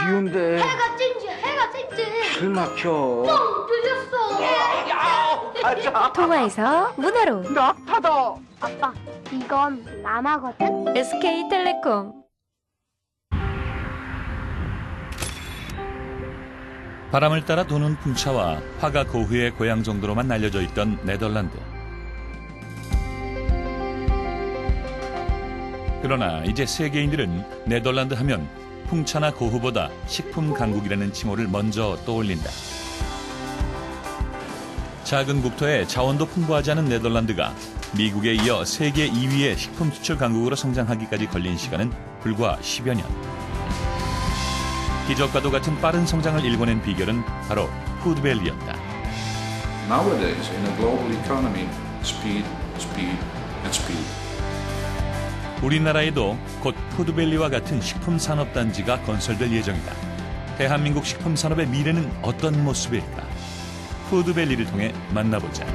비운데. 해가 쨍지, 해가 쨍지. 길 막혀. 뻥 뚫렸어. 가자. 통화에서 문화로 낙타다. 아빠, 이건 라마거든? SK텔레콤. 바람을 따라 도는 풍차와 화가 고흐의 고향 정도로만 알려져 있던 네덜란드. 그러나 이제 세계인들은 네덜란드 하면 풍차나 고흐보다 식품 강국이라는 칭호를 먼저 떠올린다. 작은 국토에 자원도 풍부하지 않은 네덜란드가 미국에 이어 세계 2위의 식품 수출 강국으로 성장하기까지 걸린 시간은 불과 10여 년. 기적과도 같은 빠른 성장을 일궈낸 비결은 바로 푸드밸리였다. Nowadays, in a global economy, speed, speed, and speed. 우리나라에도 곧 푸드밸리와 같은 식품 산업 단지가 건설될 예정이다. 대한민국 식품 산업의 미래는 어떤 모습일까? 푸드밸리를 통해 만나보자.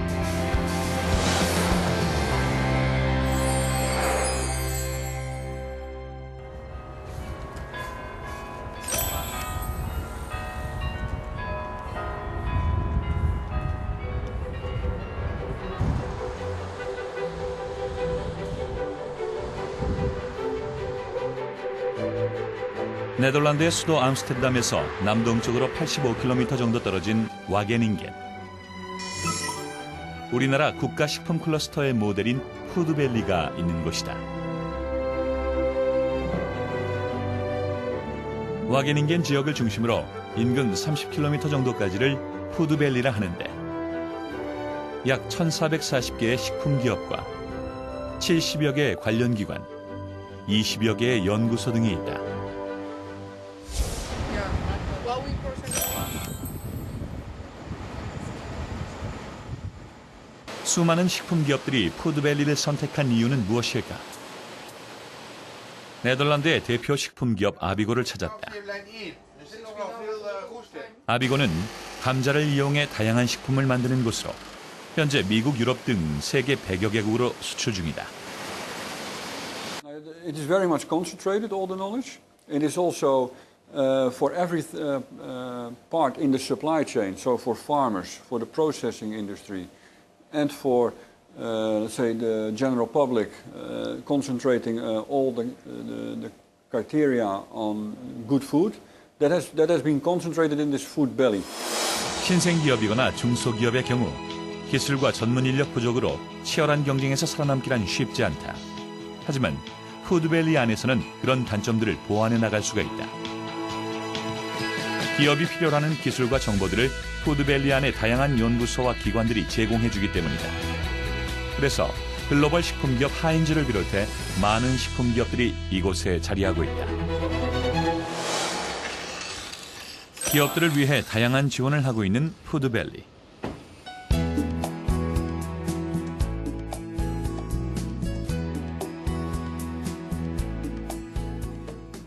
네덜란드의 수도 암스테르담에서 남동쪽으로 85km 정도 떨어진 와게닝겐. 우리나라 국가식품 클러스터의 모델인 푸드밸리가 있는 곳이다. 와게닝겐 지역을 중심으로 인근 30km 정도까지를 푸드밸리라 하는데 약 1,440개의 식품기업과 70여 개의 관련 기관, 20여 개의 연구소 등이 있다. 수많은 식품 기업들이 푸드밸리를 선택한 이유는 무엇일까? 네덜란드의 대표 식품 기업 아비고를 찾았다. 아비고는 감자를 이용해 다양한 식품을 만드는 곳으로 현재 미국, 유럽 등 세계 100여 개국으로 수출 중이다. It is very much concentrated, all the knowledge. It is also for every part in the supply chain, so for farmers, for the processing industry, and for, let's say, the general public, concentrating all the criteria on good food. That has been concentrated in this food belly. 신생 기업이거나 중소기업의 경우 기술과 전문 인력 부족으로 치열한 경쟁에서 살아남기란 쉽지 않다. 하지만 푸드밸리 안에서는 그런 단점들을 보완해 나갈 수가 있다. 기업이 필요로 하는 기술과 정보들을 푸드밸리 안의 다양한 연구소와 기관들이 제공해주기 때문이다. 그래서 글로벌 식품기업 하인즈를 비롯해 많은 식품기업들이 이곳에 자리하고 있다. 기업들을 위해 다양한 지원을 하고 있는 푸드밸리.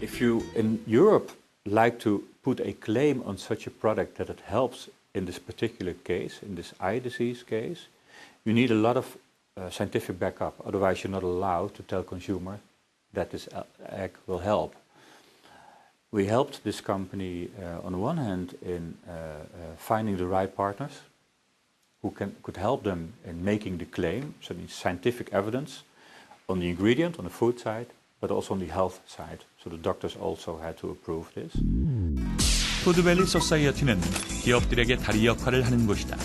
If you in Europe like to put a claim on such a product that it helps in this particular case, in this eye disease case, you need a lot of scientific backup. Otherwise, you're not allowed to tell consumer that this egg will help. We helped this company on the one hand in finding the right partners who could help them in making the claim, so the scientific evidence on the ingredient, on the food side, but also on the health side. So the doctors also had to approve this. 푸드밸리 소사이어티는 기업들에게 다리 역할을 하는 곳이다.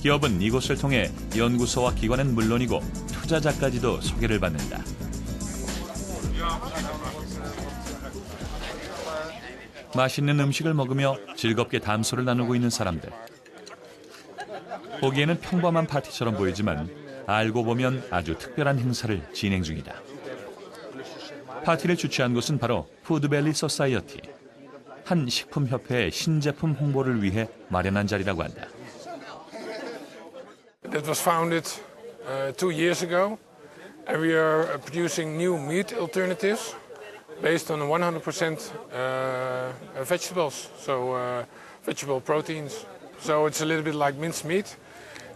기업은 이곳을 통해 연구소와 기관은 물론이고 투자자까지도 소개를 받는다. 맛있는 음식을 먹으며 즐겁게 담소를 나누고 있는 사람들. 보기에는 평범한 파티처럼 보이지만 알고 보면 아주 특별한 행사를 진행 중이다. 파티를 주최한 곳은 바로 푸드밸리 소사이어티. 한 식품협회의 신제품 홍보를 위해 마련한 자리라고 한다. It was founded 2 years ago, and we are producing new meat alternatives based on 100% vegetables, so vegetable proteins. So it's a little bit like minced meat.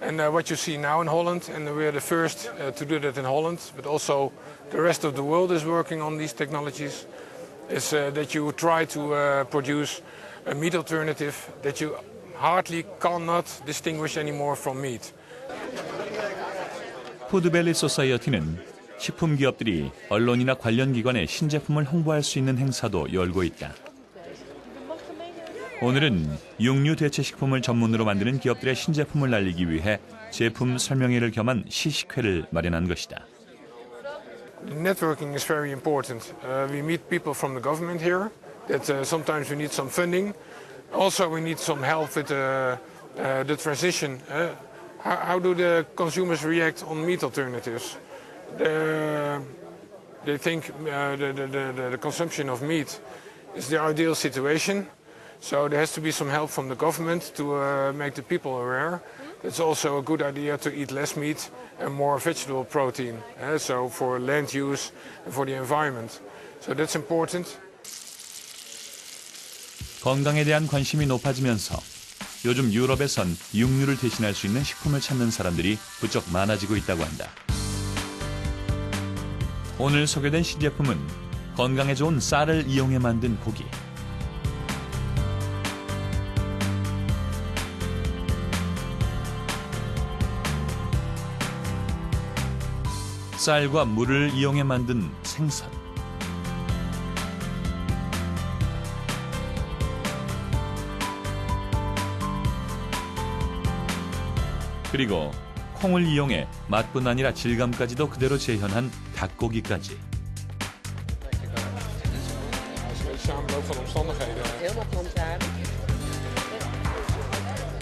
And what you see now in Holland, and we are the first to do that in Holland, but also the rest of the world is working on these technologies. is that you try to produce a meat alternative that you hardly cannot distinguish anymore from meat. 푸드밸리 소사이어티는 식품 기업들이 언론이나 관련 기관에 신제품을 홍보할 수 있는 행사도 열고 있다. 오늘은 육류 대체 식품을 전문으로 만드는 기업들의 신제품을 날리기 위해 제품 설명회를 겸한 시식회를 마련한 것이다. Networking is very important. We meet people from the government here. That sometimes we need some funding. Also, we need some help with the transition. How do the consumers react on meat alternatives? They think the consumption of meat is the ideal situation. So there has to be some help from the government to make the people aware. It's also a good idea to eat less meat and more vegetable protein. So for land use and for the environment. So that's important. 건강에 대한 관심이 높아지면서 요즘 유럽에선 육류를 대신할 수 있는 식품을 찾는 사람들이 부쩍 많아지고 있다고 한다. 오늘 소개된 신제품은 건강에 좋은 쌀을 이용해 만든 고기. 쌀과 물을 이용해 만든 생선. 그리고 콩을 이용해 맛뿐 아니라 질감까지도 그대로 재현한 닭고기까지.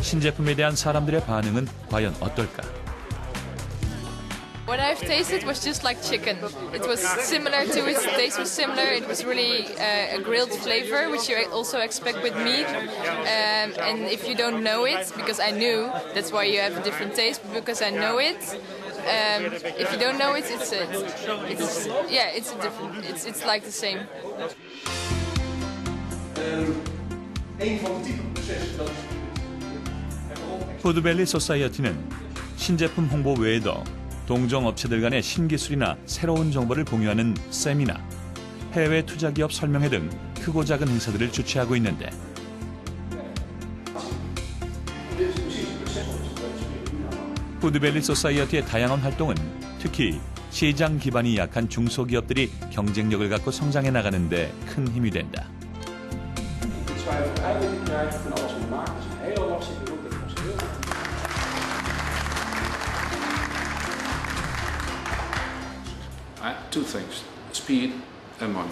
신제품에 대한 사람들의 반응은 과연 어떨까? What I've tasted was just like chicken. It was similar to its taste was similar. It was really a grilled flavor, which you also expect with meat. And if you don't know it, because I knew, that's why you have a different taste. But because I know it, if you don't know it, it's like the same. 푸드밸리 소사이어티는 신제품 홍보 외에도 동종 업체들 간의 신기술이나 새로운 정보를 공유하는 세미나, 해외 투자기업 설명회 등 크고 작은 행사들을 주최하고 있는데 푸드밸리 소사이어티의 다양한 활동은 특히 시장 기반이 약한 중소기업들이 경쟁력을 갖고 성장해 나가는 데 큰 힘이 된다. Two things, speed and money.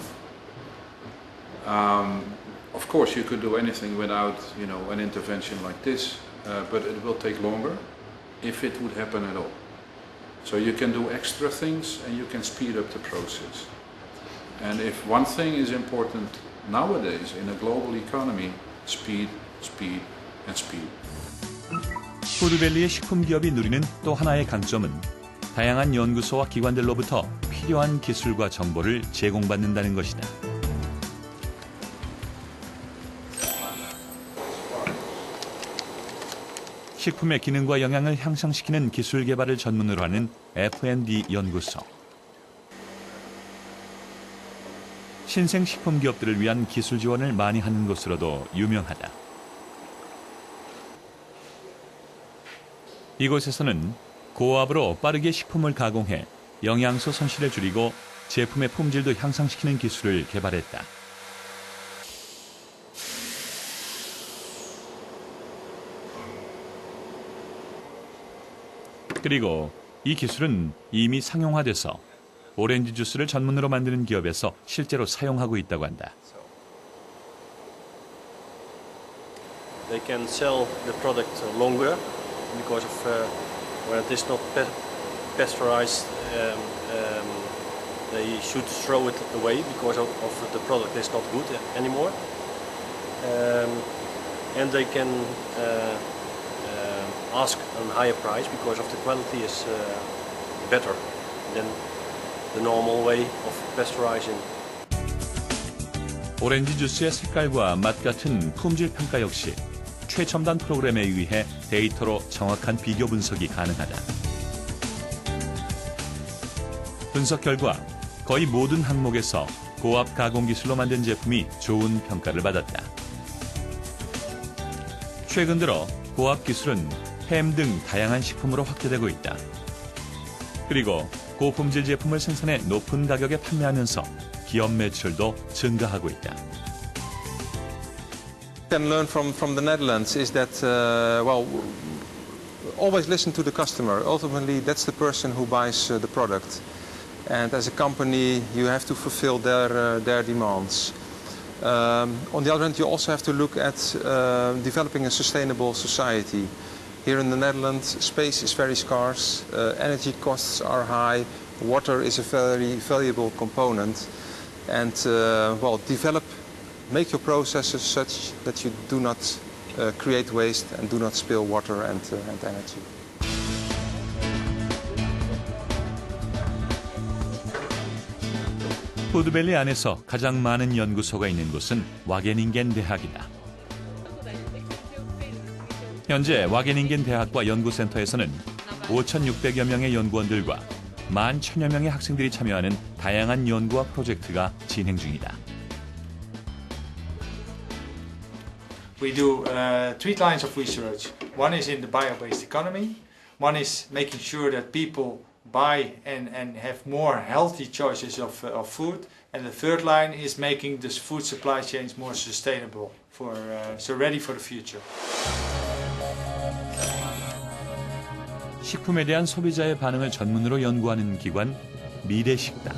Of course, you could do anything without, an intervention like this, but it will take longer if it would happen at all. So you can do extra things and you can speed up the process. And if one thing is important nowadays in a global economy, speed, speed, and speed. 푸드밸리의 식품 기업이 누리는 또 하나의 강점은 다양한 연구소와 기관들로부터 필요한 기술과 정보를 제공받는다는 것이다. 식품의 기능과 영양을 향상시키는 기술 개발을 전문으로 하는 F&D 연구소. 신생식품 기업들을 위한 기술 지원을 많이 하는 곳으로도 유명하다. 이곳에서는 고압으로 빠르게 식품을 가공해 영양소 손실을 줄이고 제품의 품질도 향상시키는 기술을 개발했다. 그리고 이 기술은 이미 상용화돼서 오렌지 주스를 전문으로 만드는 기업에서 실제로 사용하고 있다고 한다. They can sell the product longer because of when it is not pasteurized, they should throw it away because of the product is not good anymore. And they can ask a higher price because of the quality is better than the normal way of pasteurizing. 오렌지 주스의 색깔과 맛 같은 품질 평가 역시 최첨단 프로그램에 의해 데이터로 정확한 비교 분석이 가능하다. 분석 결과 거의 모든 항목에서 고압 가공 기술로 만든 제품이 좋은 평가를 받았다. 최근 들어 고압 기술은 햄 등 다양한 식품으로 확대되고 있다. 그리고 고품질 제품을 생산해 높은 가격에 판매하면서 기업 매출도 증가하고 있다. Can learn from the Netherlands is that well, always listen to the customer. Ultimately, that's the person who buys the product, and as a company, you have to fulfill their demands. On the other hand, you also have to look at developing a sustainable society. Here in the Netherlands, space is very scarce, energy costs are high, water is a very valuable component, and well, make your processes such that you do not create waste and do not spill water and energy. 푸드밸리 안에서 가장 많은 연구소가 있는 곳은 와게닝겐 대학이다. 현재 와게닝겐 대학과 연구센터에서는 5,600여 명의 연구원들과 11,000여 명의 학생들이 참여하는 다양한 연구와 프로젝트가 진행 중이다. We do three lines of research. One is in the bio-based economy. One is making sure that people buy and have more healthy choices of food. And the third line is making the food supply chains more sustainable, so ready for the future. 식품에 대한 소비자의 반응을 전문으로 연구하는 기관 미래식당.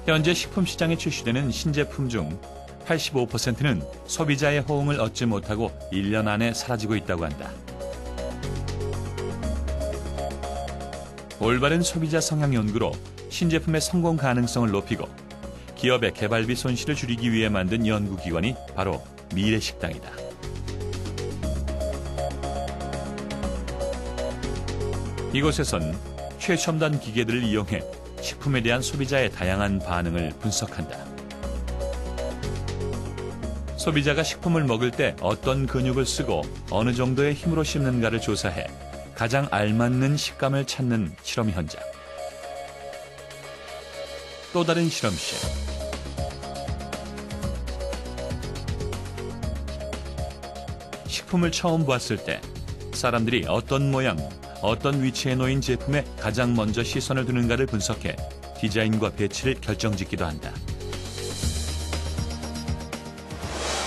현재 식품 시장에 출시되는 신제품 중 85%는 소비자의 호응을 얻지 못하고 1년 안에 사라지고 있다고 한다. 올바른 소비자 성향 연구로 신제품의 성공 가능성을 높이고 기업의 개발비 손실을 줄이기 위해 만든 연구기관이 바로 미래식당이다. 이곳에선 최첨단 기계들을 이용해 식품에 대한 소비자의 다양한 반응을 분석한다. 소비자가 식품을 먹을 때 어떤 근육을 쓰고 어느 정도의 힘으로 씹는가를 조사해 가장 알맞는 식감을 찾는 실험 현장. 또 다른 실험실. 식품을 처음 보았을 때 사람들이 어떤 모양, 어떤 위치에 놓인 제품에 가장 먼저 시선을 두는가를 분석해 디자인과 배치를 결정짓기도 한다.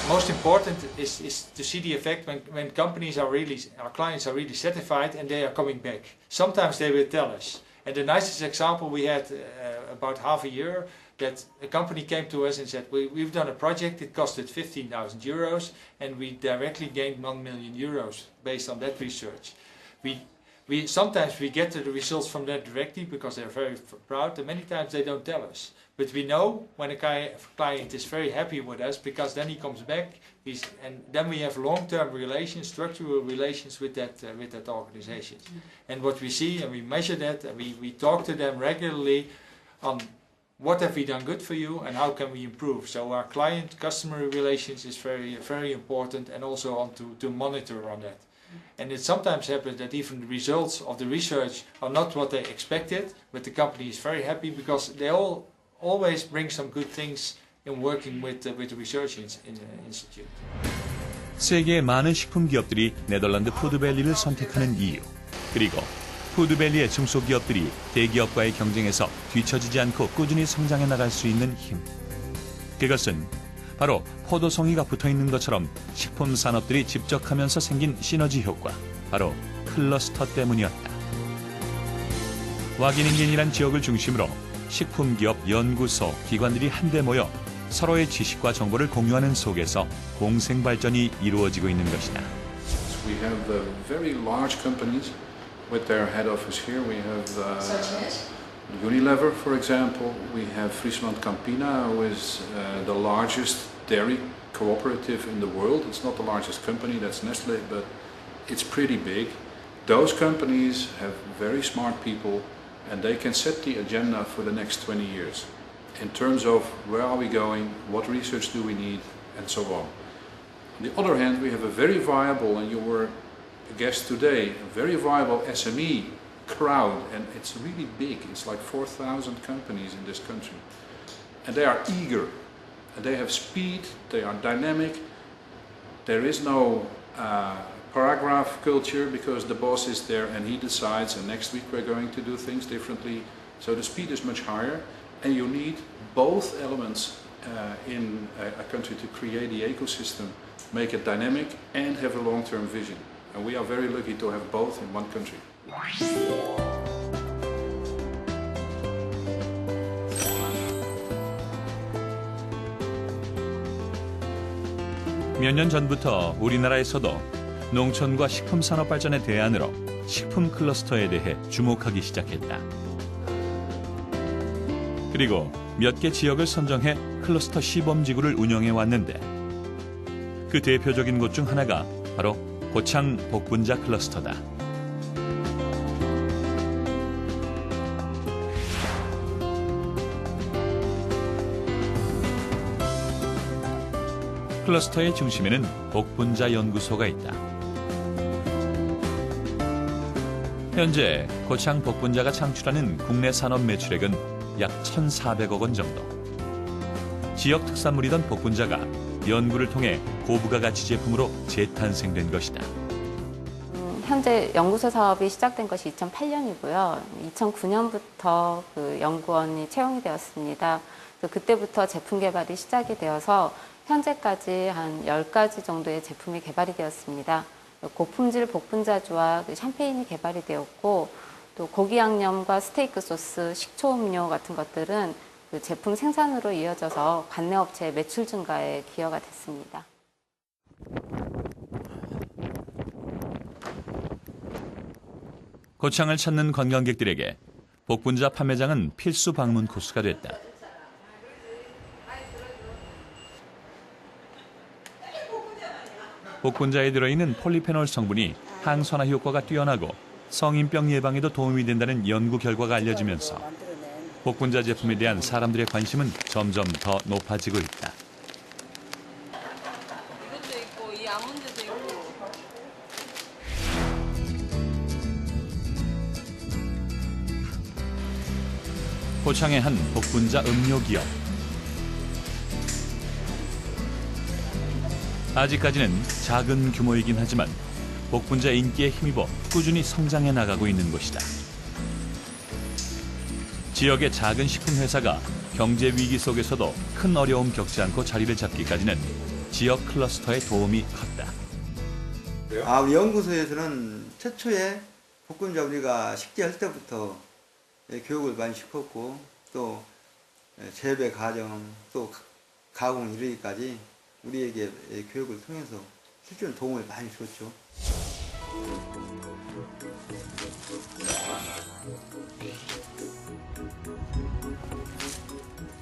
Most important is to see the effect when companies are really, our clients are really satisfied and they are coming back. Sometimes they will tell us. And the nicest example we had about half a year, that a company came to us and said, we've done a project, it costed 15,000 euros and we directly gained 1 million euros based on that research. Sometimes we get the results from that directly because they're very proud, and many times they don't tell us. But we know when a client is very happy with us, because then he comes back, and then we have long-term relations, structural relations with that organization. And what we see, and we measure that, and we talk to them regularly on what have we done good for you and how can we improve. So our client-customer relations is very, very important, and also on to monitor on that. And it sometimes happens that even the results of the research are not what they expected, but the company is very happy because they always bring some good things in working with the research institute. 세계의 많은 식품 기업들이 네덜란드 푸드밸리를 선택하는 이유, 그리고 푸드밸리의 중소기업들이 대기업과의 경쟁에서 뒤처지지 않고 꾸준히 성장해 나갈 수 있는 힘. 그것은 바로 포도송이가 붙어있는 것처럼 식품 산업들이 집적하면서 생긴 시너지 효과, 바로 클러스터 때문이었다. 와게닝겐이란 지역을 중심으로 식품기업, 연구소, 기관들이 한데 모여 서로의 지식과 정보를 공유하는 속에서 공생발전이 이루어지고 있는 것이다. We have very large companies with their head office here. We have Such as? Unilever, for example. We have Friesland Campina, who is the largest dairy cooperative in the world. It's not the largest company, that's Nestle, but it's pretty big. Those companies have very smart people, and they can set the agenda for the next 20 years in terms of where are we going, what research do we need, and so on. On the other hand, we have a very viable, and you were a guest today, a very viable SME crowd, and it's really big. It's like 4,000 companies in this country, and they are eager, and they have speed, they are dynamic. There is no paragraph culture because the boss is there and he decides, and next week we're going to do things differently. So the speed is much higher, and you need both elements in a country to create the ecosystem, make it dynamic and have a long-term vision. And we are very lucky to have both in one country. 몇 년 전부터 우리나라에서도 농촌과 식품 산업 발전의 대안으로 식품 클러스터에 대해 주목하기 시작했다. 그리고 몇 개 지역을 선정해 클러스터 시범지구를 운영해 왔는데 그 대표적인 곳 중 하나가 바로 고창 복분자 클러스터다. 클러스터의 중심에는 복분자 연구소가 있다. 현재 고창 복분자가 창출하는 국내 산업 매출액은 약 1,400억 원 정도. 지역 특산물이던 복분자가 연구를 통해 고부가 가치 제품으로 재탄생된 것이다. 현재 연구소 사업이 시작된 것이 2008년이고요. 2009년부터 그 연구원이 채용이 되었습니다. 그때부터 제품 개발이 시작이 되어서 현재까지 한 10가지 정도의 제품이 개발이 되었습니다. 고품질 복분자주와 샴페인이 개발이 되었고, 또 고기 양념과 스테이크 소스, 식초 음료 같은 것들은 그 제품 생산으로 이어져서 관내 업체의 매출 증가에 기여가 됐습니다. 고창을 찾는 관광객들에게 복분자 판매장은 필수 방문 코스가 됐다. 복분자에 들어있는 폴리페놀 성분이 항산화 효과가 뛰어나고 성인병 예방에도 도움이 된다는 연구 결과가 알려지면서 복분자 제품에 대한 사람들의 관심은 점점 더 높아지고 있다. 이것도 있고 이 아몬드도 있고. 고창의 한 복분자 음료 기업. 아직까지는 작은 규모이긴 하지만 복분자 인기에 힘입어 꾸준히 성장해 나가고 있는 곳이다. 지역의 작은 식품 회사가 경제 위기 속에서도 큰 어려움 겪지 않고 자리를 잡기까지는 지역 클러스터의 도움이 컸다. 우리 연구소에서는 최초에 복분자 우리가 식재할 때부터 교육을 많이 시켰고, 또 재배 과정, 또 가공 이르기까지 우리에게 교육을 통해서 실제로 도움을 많이 줬죠.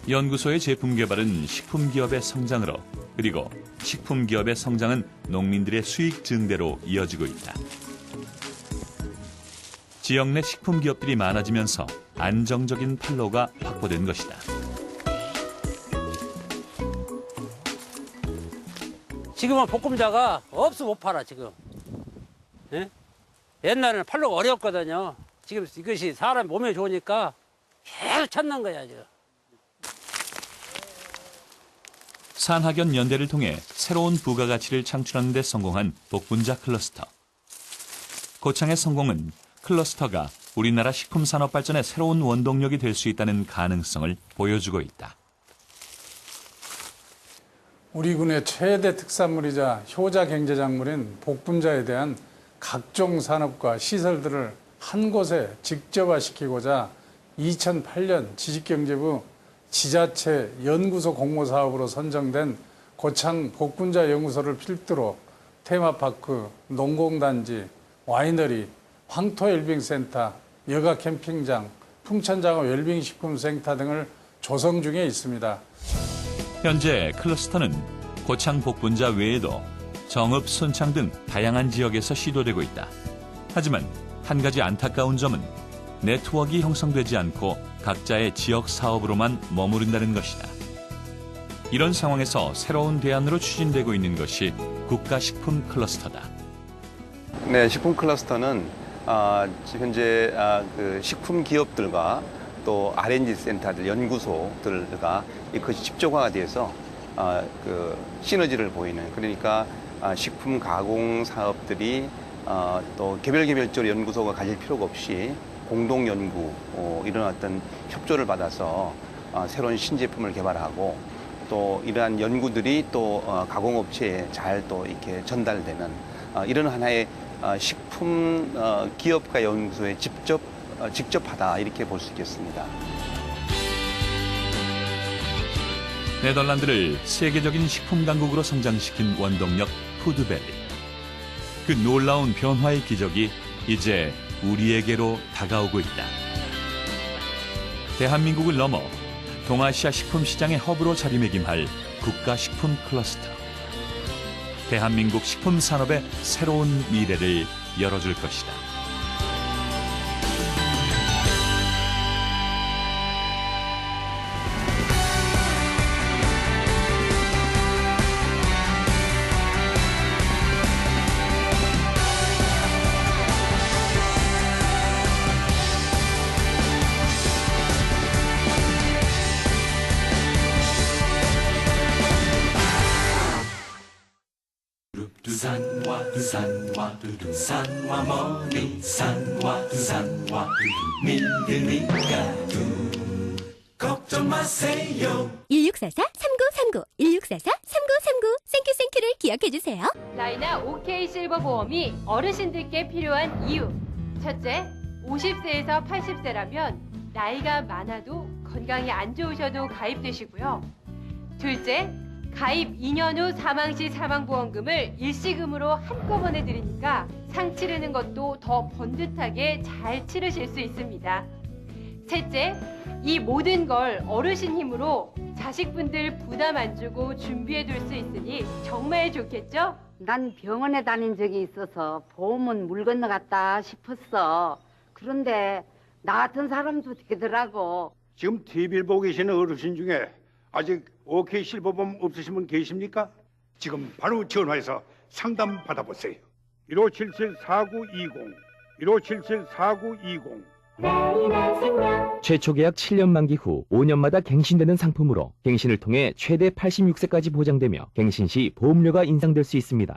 연구소의 제품 개발은 식품 기업의 성장으로, 그리고 식품 기업의 성장은 농민들의 수익 증대로 이어지고 있다. 지역 내 식품 기업들이 많아지면서 안정적인 판로가 확보된 것이다. 지금은 복분자가 없어 못 팔아 지금. 예? 옛날에는 팔로가 어려웠거든요. 지금 이것이 사람 몸에 좋으니까 계속 찾는 거야 지금. 산학연 연대를 통해 새로운 부가가치를 창출하는 데 성공한 복분자 클러스터. 고창의 성공은 클러스터가 우리나라 식품 산업 발전의 새로운 원동력이 될 수 있다는 가능성을 보여주고 있다. 우리 군의 최대 특산물이자 효자 경제작물인 복분자에 대한 각종 산업과 시설들을 한 곳에 직접화시키고자 2008년 지식경제부 지자체 연구소 공모사업으로 선정된 고창 복분자 연구소를 필두로 테마파크, 농공단지, 와이너리, 황토 웰빙센터, 여가 캠핑장, 풍천장어 웰빙식품센터 등을 조성 중에 있습니다. 현재 클러스터는 고창 복분자 외에도 정읍, 순창 등 다양한 지역에서 시도되고 있다. 하지만 한 가지 안타까운 점은 네트워크가 형성되지 않고 각자의 지역 사업으로만 머무른다는 것이다. 이런 상황에서 새로운 대안으로 추진되고 있는 것이 국가식품 클러스터다. 네, 식품 클러스터는 현재 그 식품 기업들과 또 R&D 센터들, 연구소들과 이것이 집중화가 돼서 그 시너지를 보이는, 그러니까 식품 가공 사업들이 또 개별적으로 연구소가 가질 필요가 없이 공동 연구 이런 어떤 협조를 받아서 새로운 신제품을 개발하고 또 이러한 연구들이 또 가공업체에 잘 또 이렇게 전달되는 이런 하나의 식품 기업가 연구소에 직접하다 이렇게 볼 수 있겠습니다. 네덜란드를 세계적인 식품 강국으로 성장시킨 원동력 푸드밸리. 그 놀라운 변화의 기적이 이제 우리에게로 다가오고 있다. 대한민국을 넘어 동아시아 식품 시장의 허브로 자리매김할 국가식품 클러스터. 대한민국 식품 산업의 새로운 미래를 열어줄 것이다. 산화 머니 산화 믿으니까 걱정 마세요. 1644-3939 1644-3939 땡큐를 기억해주세요. 라이나 OK 실버 보험이 어르신들께 필요한 이유. 첫째, 50세에서 80세라면 나이가 많아도 건강이 안 좋으셔도 가입되시고요. 둘째, 가입 2년 후 사망 시 사망보험금을 일시금으로 한꺼번에 드리니까 상 치르는 것도 더 번듯하게 잘 치르실 수 있습니다. 셋째, 이 모든 걸 어르신 힘으로 자식분들 부담 안 주고 준비해 둘 수 있으니 정말 좋겠죠? 난 병원에 다닌 적이 있어서 보험은 물 건너갔다 싶었어. 그런데 나 같은 사람도 되더라고. 지금 TV를 보고 계시는 어르신 중에 아직 OK 실버보험 없으신 분 계십니까? 지금 바로 전화해서 상담 받아보세요. 1577-4920 1577-4920 최초 계약 7년 만기 후 5년마다 갱신되는 상품으로 갱신을 통해 최대 86세까지 보장되며 갱신 시 보험료가 인상될 수 있습니다.